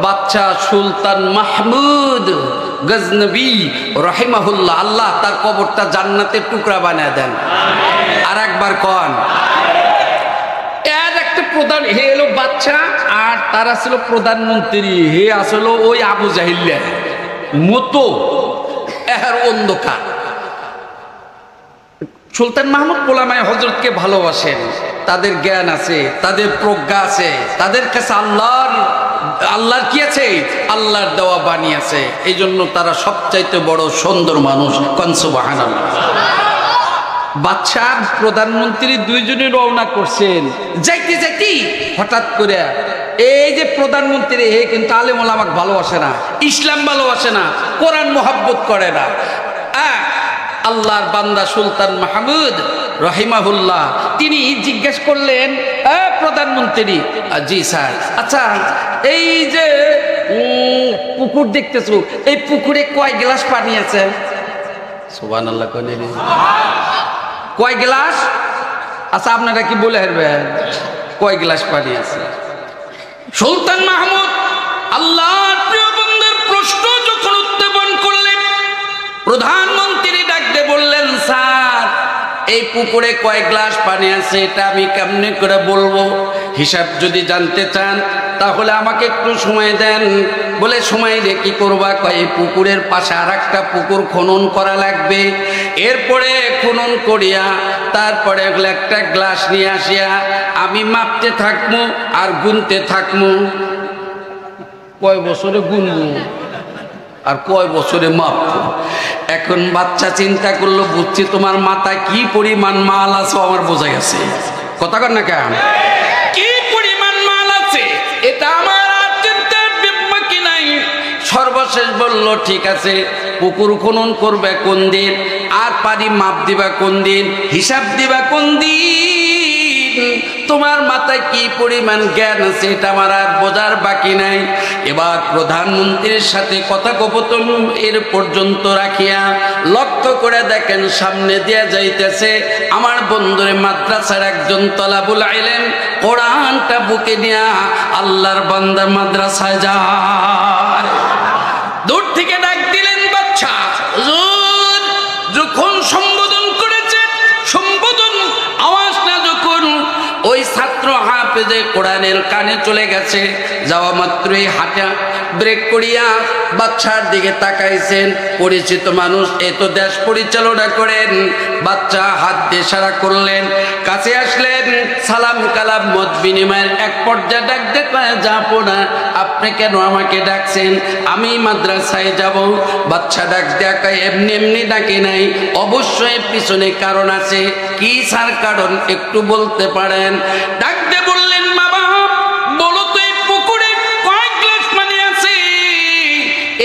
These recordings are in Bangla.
বাচ্চা সুলতান মাহমুদ গজনবী রহিমাহুল্লাহ, আল্লাহ তার কবরটা জান্নাতের টুকরা বানিয়ে দেন। আর একবার কন, এর একটা প্রধান, হে এলো বাচ্চা আর তারা ছিল প্রধানমন্ত্রী, হে আসলো ওই আবু জাহিল্লা মতো এর অন্ধকার। সুলতান মাহমুদ ওলামায়ে হযরতকে ভালোবাসেন, তাদের জ্ঞান আছে, তাদের প্রজ্ঞা আছে, তাদের কাছে আল্লাহর কি আছে, আল্লাহর দেওয়া বাণী আছে। এই জন্য তারা সবচাইতে বড় সুন্দর মানুষ। কোন সুবহানাল্লাহ। বাদশা প্রধানমন্ত্রী দুইজনই রওনা করছেন, যাইতে যাইতে হঠাৎ করে এই যে প্রধানমন্ত্রী, হে কিন্তু আলেম ওলামাকে ভালোবাসে না, ইসলাম ভালোবাসে না, কোরআন মোহাব্বত করে না। আল্লাহর বান্দা সুলতান মাহমুদ রহিমাহুল্লাহ তিনি জিজ্ঞেস করলেন, প্রধানমন্ত্রী, জি স্যার, আচ্ছা এই যে পুকুর দেখতেছো, এই পুকুরে কয় গ্লাস পানি আছে? সুবহানাল্লাহ, কয় গ্লাস? আচ্ছা আপনারা কি বলে হারবেন কয় গ্লাস পানি আছে? সুলতান মাহমুদ আল্লাহর প্রিয় বান্দার প্রশ্ন যখন উত্থাপন করলেন, প্রধানমন্ত্রী ডাকতে বললেন, স্যার এই পুকুরে কয় গ্লাস পানি আছে এটা আমি কেমনে করে বলবো? হিসাব যদি জানতে চান তাহলে আমাকে একটু সময় দেন। বলে সময় দিয়ে কি করবা? কয় পুকুরের পাশে আর একটা পুকুর খনন করা লাগবে, এরপরে খনন করিয়া তারপরে একটা গ্লাস নিয়ে আসিয়া আমি মাপতে থাকবো আর গুনতে থাকবো। কয় বছরে গুনবো আর কয় বছরে মাপবো? এখন বাচ্চা চিন্তা করলো, বুঝছি তোমার মাথায় কি পরিমাণ মাল আছে আমার বোঝা গেছে। কথা কর না কেন? কি পরিমাণ মাল আছে এটা আমার আর চিন্তার বাকি নাই। সর্বশেষ বলল, ঠিক আছে পুকুর খনন করবে কোন দিন, আর পানি মাপ দিবা কোন দিন, হিসাব দিবা কোন দিন, তোমার মাথায় কি পরিমাণ জ্ঞান আছে এটা আমার আর বোঝার বাকি নাই। এবার প্রধানমন্ত্রীর সাথে কথোপকথন এর পর্যন্ত রাখিয়া লক্ষ্য করে দেখেন সামনে দিয়ে যাইতেছে আমার বন্ধুরে মাদ্রাসার একজন তলাবুল ইলম, কোরআনটা বুকে নিয়া আল্লাহর বান্দা মাদ্রাসায় যায়। দূর থেকে ডাক দিলেন, বাচ্চা হুজুর। যখন সম্বোধন করেছে, সম্বোধন আওয়াজটা যখন ওই ছাত্র হাফেজে কোরআনের কানে চলে গেছে, যাওয়া মাত্রই হাঁটা ব্রেক করিয়া বাচ্চার দিকে তাকাইছেন। পরিচিত মানুষ, এত দেশ পরিচালনা করেন। বাচ্চা হাত দিয়ে ইশারা করলেন, কাছে আসলেন, সালাম কালাম মত বিনিময়ের এক পর্যায়ে ডাক দেখে, যাবো না, আপনি কেন আমাকে ডাকছেন? আমি মাদ্রাসায় যাব। বাচ্চা ডাক দেখা এমনি এমনি ডাকে নাই, অবশ্যই পিছনে কারণ আছে। কি স্যার কারণ একটু বলতে পারেন? ডাকতে বললেন, বাবা বলো তো এই পুকুরে কয় গ্লাস পানি আছে?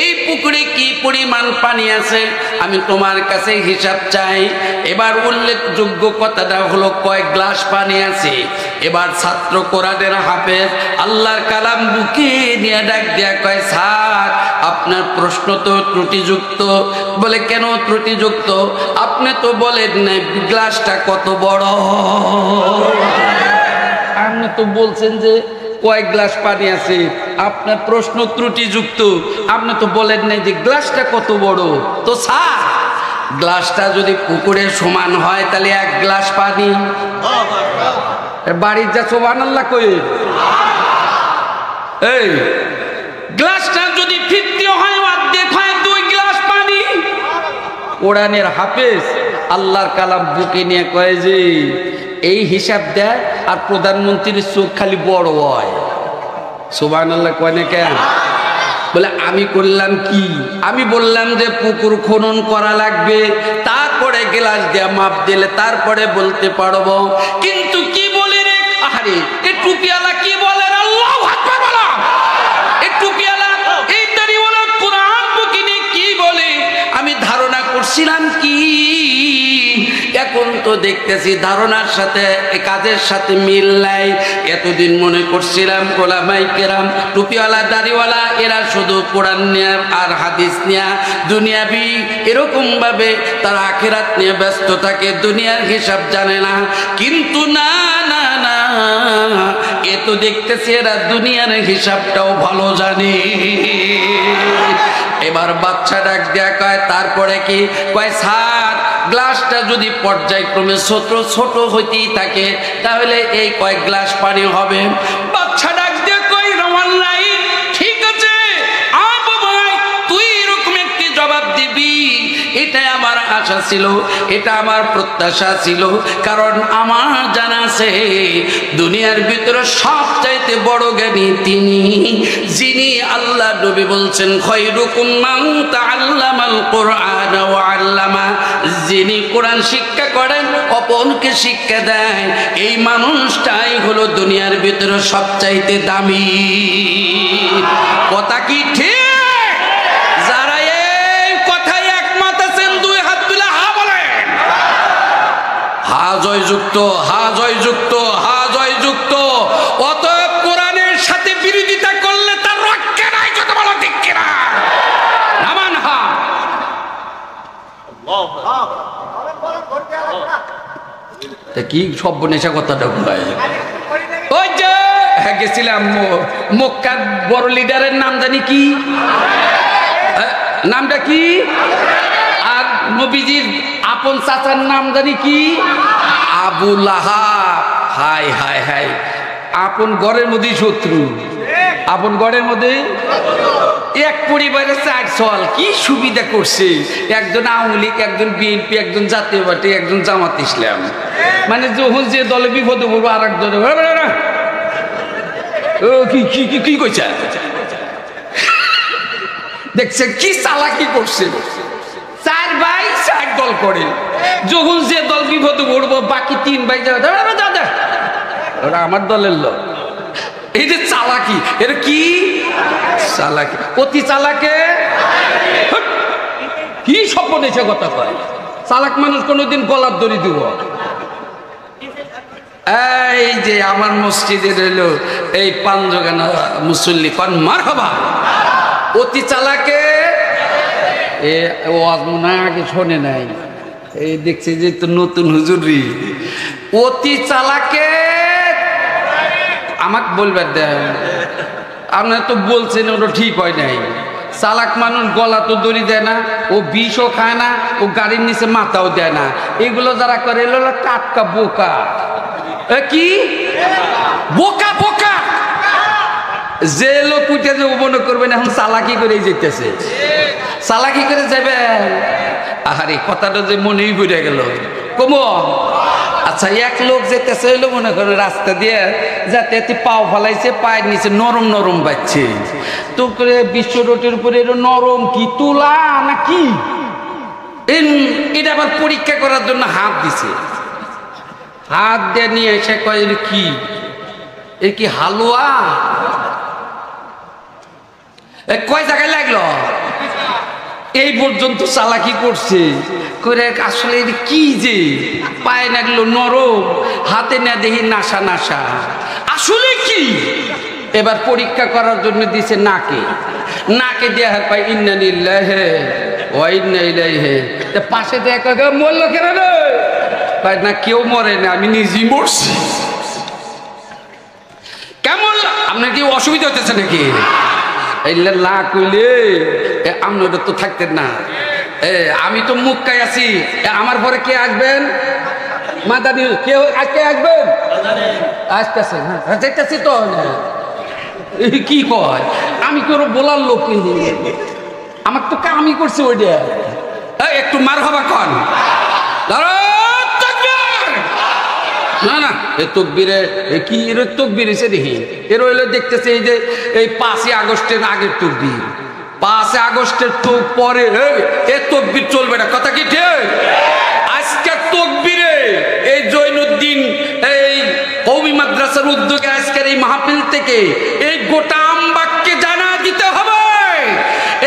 এই পুকুরে কি পরিমাণ পানি আছে আমি তোমার কাছে হিসাব চাই। এবার উল্লেখযোগ্য কথাটা হলো কয় গ্লাস পানি আছে। এবার ছাত্র কোরআনের হাফেজ আল্লাহর কালাম বুকে নিয়ে ডাক দিয়া কয়, স্যার আপনার প্রশ্ন তো ত্রুটিযুক্ত। বলে কেন ত্রুটিযুক্ত? আপনি তো বলেন না গ্লাসটা কত বড়। আপনি তো বলছেন যে কয় গ্লাস পানি আছে, আপনার প্রশ্ন ত্রুটিযুক্ত। আপনি তো বলেন নাই যে গ্লাসটা কত বড়। তো স্যার গ্লাসটা যদি পুকুরের সমান হয় তাহলে এক গ্লাস পানি। বাড়ির যা সুবহানাল্লাহ কই, এই গ্লাসটা যদি 50 হয় অর্ধেক হয় 2 গ্লাস পানি। কোরআনের হাফেজ আল্লাহর কালাম বুকে নিয়ে কয় যে এই হিসাব দেয়, আর প্রধানমন্ত্রীর চোখ খালি বড় হয়। সুবহানাল্লাহ কয় না কেন? বলে আমি করলাম কি? আমি বললাম যে পুকুর খনন করা লাগবে, তারপরে গ্লাস দেয়া মাপ দিলে তারপরে বলতে পারবো। কিন্তু কি বলি রে, আরে এই টুপিওয়ালা কি বলে? আল্লাহু আকবার বলো। এই টুপিওয়ালা, এই দাড়িওয়ালা কোরআন বুকে নিয়ে কি বলে? আমি ধারণা করছিলাম কি, এখন তো দেখতেছি ধারণার সাথে কাজের সাথে মিল নাই। এতদিন মনে করছিলাম ওলামায়ে কেরাম, টুপিওয়ালা দাড়িওয়ালা এরা শুধু কোরআন নিয়ে আর হাদিস নিয়ে দুনিয়াবি এরকম ভাবে তারা আখিরাত নিয়ে ব্যস্ত থাকে, দুনিয়ার হিসাব জানে না। কিন্তু না না না, এ তো দেখতেছি এরা দুনিয়ার হিসাবটাও ভালো জানে। এবার বাচ্চা ডাক দেয়া কয় তারপরে কি কয়, স্যার গ্লাসটা যদি পর্যায়ক্রমে ছোট ছোট হইতেই থাকে তাহলে এই কয়েক গ্লাস পানি হবে। বাচ্চা ডাক দেয়া কয়, রমান নাই, ঠিক আছে বাবাই, তুই এরকম একটি জবাব দিবি এটাই আমার আশা ছিল, এটা আমার প্রত্যাশা ছিল। কারণ আমার জানা আছে দুনিয়ার ভিতরে সবচাইতে বড় জ্ঞানী তিনি, যিনি আল্লাহ নবী বলছেন খায়রুকুম মান তাআল্লামাল কুরআন ওয়া আল্লামা, যিনি কোরআন শিক্ষা করেন অপরকে শিক্ষা দেয়, এই মানুষটাই হলো দুনিয়ার ভিতরে সবচাইতে দামি। কথা কি ঠিক? হা জয়যুক্ত, হা জয়যুক্ত, হা জয়যুক্ত। অতএব কোরআনের সাথে বিরোধিতা করলে তার রক্ষা নাই, কথা বলো ঠিক কিনা? নামান হা। কি সব নেশা কথাটা ভাই, ওই যে গেছিলাম মক্কার বড় লিডারের নাম জানি কি, নামটা কি? আর নবীজির আপন চাচার নাম জানি কি? Abu Lahab. High high high, আপন ঘরের মধ্যেই শত্রু, আপন ঘরের মধ্যে এক পরিবারে চার চল। কি সুবিধা করছে, একজন আওয়ামী লীগ, একজন বিএনপি, একজন জাতীয় পার্টি, একজন জামাত ইসলাম। মানে যখন যে দলে বিপদে পড়বো আর একজন কি কইছে, দেখছেন কি চালাকি করছে। চার ভাই চার দল করে, যখন যে দল বিপদে পড়বো বাকি তিন ভাই দাদা ওরা আমার দলের লোক। এই যে চালাকি, এটা কি চালাকি? অতি চালাকে কি স্বপ্ন দেশে কথা কয়। চালাক মানুষ কোনোদিন গলার দড়ি দিব। এই যে আমার মসজিদে রইল এই পাঞ্জগানা মুসল্লি পান মারহাবা, অতি চালাকে এ ওয়াজ মনে আগে শোনে নাই, এই দেখছি যে তো নতুন হুজুরি। অতি চালাকে আমাকে বলবার দেন, আপনার তো বলছেন ওটা ঠিক হয় নাই। চালাক মানুষ গলা তো দড়ি দেয় না, ও বিষও খায় না, ও গাড়ির নিচে মাথাও দেয় না। এগুলো যারা করে এগুলো টাটকা বোকা। কি বোকা বোকা, যে লোক উঠে যে মনে করবেন এখন চালাকি করে যেতেছে, চালাকি করে যাবেন। আহারে কথাটা যে মনেই ঘুরে গেল কমো। আচ্ছা, এক লোক যেতেছে হইলো মনে করে রাস্তা দিয়ে যাতে পাও ফালাইছে, পায়ের নিচে নরম নরম বাজছে, তো করে বিশ্ব রোডের উপরে নরম কি তুলা না কি, এটা আবার পরীক্ষা করার জন্য হাত দিছে। হাত দিয়ে নিয়ে এসে কয় কি, এ কি হালুয়া? কয় জায়গায় লাগলো? এই পর্যন্ত চালাকি করছে করে। আসলে কি যে পায়ে লাগলো নরম, হাতে না দেখি নাসা নাসা, আসলে কি? এবার পরীক্ষা করার জন্য দিছে নাকে, নাকে দেয়া পায় ইন্না লিল্লাহি ওয়া ইন্না ইলাইহি। পাশে দেখা মরলো কেন রে? না কেউ মরে না, আমি নিজেই মরছি। কেমন আপনার কি অসুবিধা হতেছে নাকি? এইলে না কইলে আপনারা তো থাকতেন না। আমি তো মুক্কায় আছি, আমার পরে কে আসবেন? মাদানি কেউ আজকে আসবেন? আসতেছে, হ্যাঁ দেখতেছি তো। কি কয় আমি কেউ বলার লোক কিন্তু, আমার তো কামই করছে ওইটা। একটু মার হবা কন না না, এ তকবীরে কি এর তকবীর এসে দেখি এর হইলে দেখতেছে এই যে এই 5ই আগস্টের আগের তকবীর, 5 আগস্টের তো পরে এ তকবীর চলবে না। কথা কি ঠিক? আজকের তকবীরে এই জৈনুদ্দিন এই কওমি মাদ্রাসার উদ্যোগে আজকের এই মাহফিল থেকে এই গোটা আমবাগকে জানা দিতে হবে,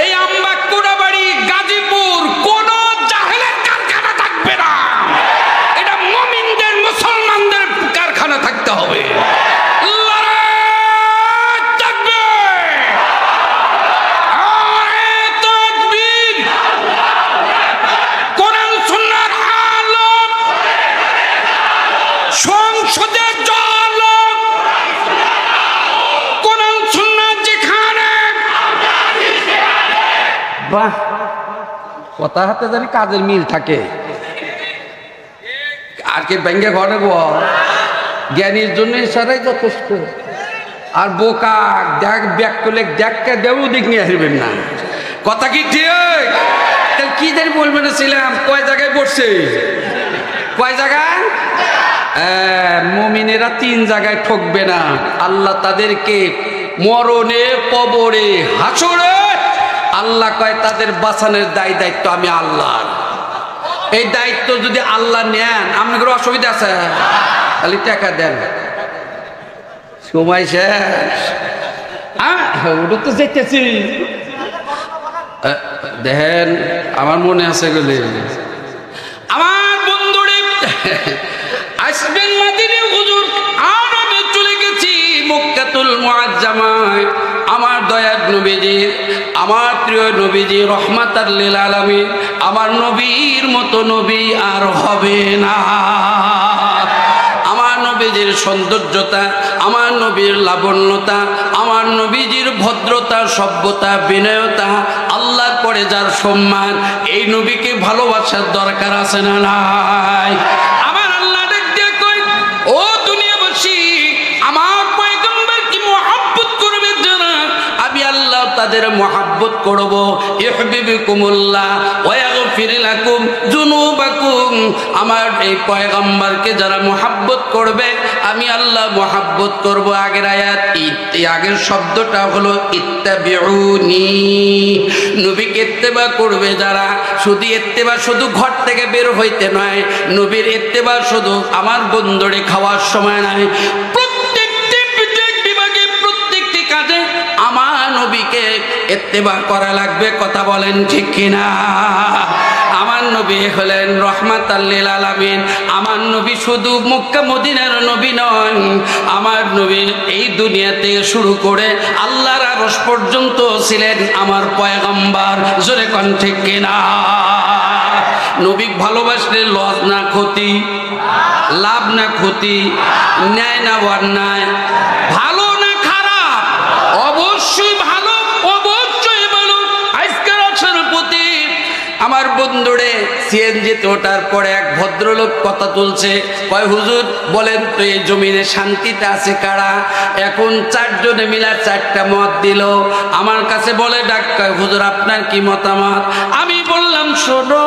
এই আমবাগ কোনাবাড়ি গাজীপুর কোন জাহেলের কারখানা থাকবে না, এটা মুমিনদের মুসলমানদের কারখানা থাকতে হবে। সংসদের জল বাহ, কথা হাতে জানি কাজের মিল থাকে। আর কে ব্যাঙ্গে ঘরে জ্ঞানীর জন্য সারাই যথেষ্ট। আর বোকা দেখ ব্যাগ করলে দেখকে দেও দিক নিয়ে আসবেন না। কথা কি ঠিক? কি জানি বলবেন ছিলাম, কয় জায়গায় পড়ছে? কয় জায়গায়? মুমিনেরা 3 জায়গায় ঠকবে না। আল্লাহ তাদেরকে মরণে, কবরে, হাসরে আল্লাহ কয় তাদের বাঁচানোর দায়িত্ব আমি আল্লাহর। এই দায়িত্ব যদি আল্লাহ নেন, আপনাদের অসুবিধা আছে? খালি টাকা দেন, সময় শেষ। ওটা তো যেতেছি। দেখেন আমার মনে আছে গেলে আমার বন্ধুরে আসবেন মাদিনে হুজুর, আর আমি চলে গেছি মক্কাতুল মুআজ্জামায়। আমার দয়ার নবীজি, আমার প্রিয় নবীজি রহমাতাল লিল আলামিন, আমার নবীর মতো নবী আর হবে না। আমার নবীজির সৌন্দর্যতা, আমার নবীর লাবণ্যতা, আমার নবীজির ভদ্রতা, সভ্যতা, বিনয়তা, আল্লাহর পরে যার সম্মান, এই নবীকে ভালোবাসার দরকার আছে না নাই? আমার আল্লাহ ডাক দিয়ে কই, ও দুনিয়াবাসী, আমার পয়গম্বর কি মহব্বত করবে যারা, আমি আল্লাহ তাদের মহব্বত করব। ইউহিব্বুকুমুল্লাহ ওয়া ইয়াগফির লাকুম যুনুবাকুম। আমার এই পয়গম্বরকে যারা মহব্বত করবে, আমি আল্লাহ মহব্বত করব। আগের আয়াত, আগের শব্দটা হলো ইত্তাবিউনি। নবীকে ইত্তেবা করবে যারা, শুধু ইত্তেবা শুধু ঘর থেকে বের হইতে নয়, নবীর ইত্তেবা শুধু আমার বন্দরে খাওয়ার সময় নয়, প্রত্যেকটি বিভাগে, প্রত্যেকটি কাজে আমার নবীকে ইত্তেবা করা লাগবে। কথা বলেন ঠিক কিনা? আমার নবী হলেন রহমাতাল লিল আলামিন। আমার নবী শুধু মক্কা মদিনার নবী নয়, আমার নবী এই দুনিয়া থেকে শুরু করে আল্লাহর আরশ পর্যন্ত ছিলেন আমার পয়গম্বর। জোরে কোন ঠিক কিনা? নবী ভালোবাসলে লস না ক্ষতি, লাভ না ক্ষতি, ন্যায় না অন্যায়, ভালো না খারাপ, অবশ্যই ভালো, অবশ্যই ভালো। আজকের আছেন প্রতি আমার বন্ধুরে সিএনজিতে ওঠার পরে এক ভদ্রলোক কথা তুলছে, কয় হুজুর বলেন তো এই জমিনে শান্তিতে আছে কারা? এখন 4 জনে মিলা 4টা মত দিল। আমার কাছে বলে ডাক্তার, হুজুর আপনার কি মতামত? আমি বললাম শোনো,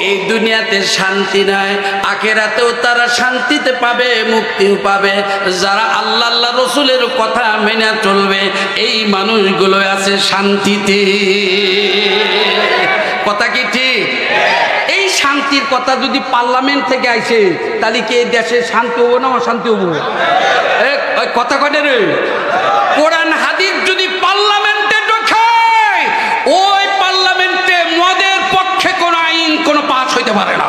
এই দুনিয়াতে শান্তি নাই, আখিরাতেও তারা শান্তিতে পাবে, মুক্তিও পাবে যারা আল্লাহ আল্লাহ রসুলের কথা মেনে চলবে। এই মানুষগুলো আছে শান্তিতে। কথা কি ঠিক? এই শান্তির কথা যদি পার্লামেন্ট থেকে আইছে, তাহলে কি এই দেশে শান্তি হবো না অশান্তি হবো? কথা কটে রে। কোরআন হাদিস যদি পার্লামেন্টে ঢোকে, ওই পার্লামেন্টে মদের পক্ষে কোন আইন কোন পাস হইতে পারে না।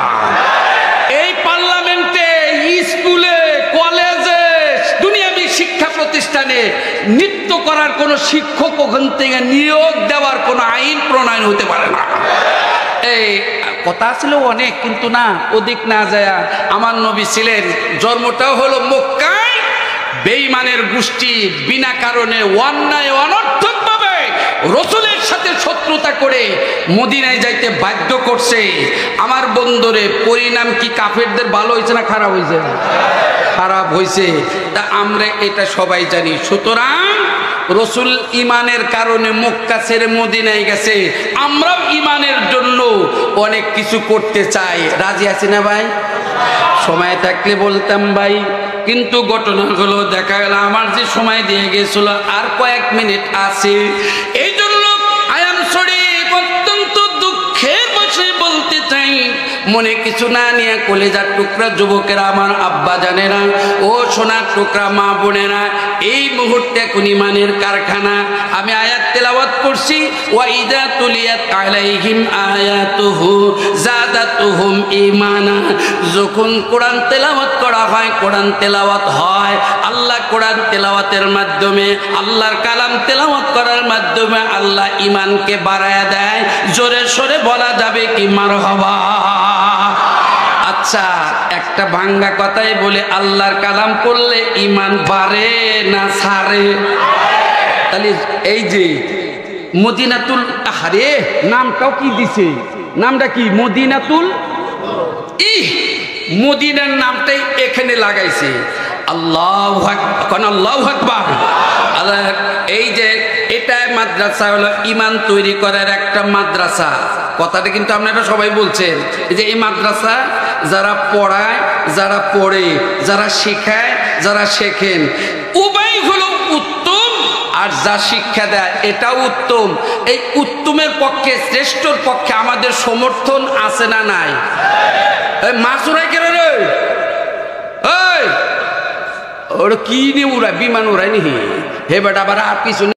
এই পার্লামেন্টে, স্কুলে, কলেজে, দুনিয়াবি শিক্ষা প্রতিষ্ঠানে নৃত্য করার কোন শিক্ষক ওখান থেকে নিয়োগ দেওয়ার কোন আইন প্রণয়ন হতে পারে না। এই কথা ছিল অনেক, কিন্তু না ওদিক না যায়। আমার নবী ছিলেন, জন্মটাও হলো মক্কায়, বেঈমানের গোষ্ঠী বিনা কারণে অন্যায় অনর্থক ভাবে রসুলের সাথে শত্রুতা করে মদিনায় যাইতে বাধ্য করছে। আমার বন্ধুরে পরিণাম কি কাফেরদের ভালো হয়েছে না খারাপ হয়েছে? খারাপ হয়েছে। তা আমরা এটা সবাই জানি। সুতরাং রসুল ইমানের কারণে মক্কা ছেড়ে মদিনায় গেছে, আমরাও ইমানের জন্য অনেক কিছু করতে চাই। রাজি আছি না ভাই? সময় থাকলে বলতাম ভাই, কিন্তু ঘটনা হলো দেখা গেল আমার যে সময় দিয়ে গেছিল আর কয়েক মিনিট আছে। এই জন্য আয়াম সরি অত্যন্ত দুঃখের বসে বলতে চাই, মনে কিছু না নিয়ে কলেজার টুকরা যুবকেরা, আমার আব্বা জানেরা, ও সোনার টুকরা মা বোনেরা, এই মুহূর্তে কোন ইমানের কারখানা আমি আয়াত তেলাওয়াত করছি। ওয়া ইযা তুলিয়াত আলাইহিম আয়াতুহু যাদাতুহুম ঈমানা। যখন কোরআন তেলাওয়াত করা হয়, কোরআন তেলাওয়াত হয়, আল্লাহ কোরআন তেলাওয়াতের মাধ্যমে, আল্লাহর কালাম তেলাওয়াত করার মাধ্যমে আল্লাহ ঈমানকে বাড়ায়া দেয়। জোরে সোরে বলা যাবে কি মারহাবা? আচ্ছা, একটা ভাঙ্গা কথাই বলে, আল্লাহর কালাম পড়লে ঈমান বাড়ে না ছাড়ে? তাহলে এই যে মদিনাতুল, আরে নামটাও কি দিছে, নামটা কি মদিনাতুল, মদিনার নামটাই এখানে লাগাইছে। আল্লাহু আকবার, আল্লাহু আকবার। এই যে এটা মাদ্রাসা হলো ইমান তৈরি করার একটা মাদ্রাসা, কথাটা কিন্তু আপনারা সবাই বলছেন। এই যে এই মাদ্রাসা যারা পড়ায়, যারা পড়ে, যারা শেখায়, যারা শেখেন, উভয় হলো উত্তম, আর যা শিক্ষা দেয় এটাও উত্তম। এই উত্তমের পক্ষে, শ্রেষ্ঠর পক্ষে আমাদের সমর্থন আছে না নাই? মাছ উড়াই কেন রে? ওরা কি নিয়ে উড়ায়? বিমান উড়ায় নি হে বেটা, আবার আর কিছু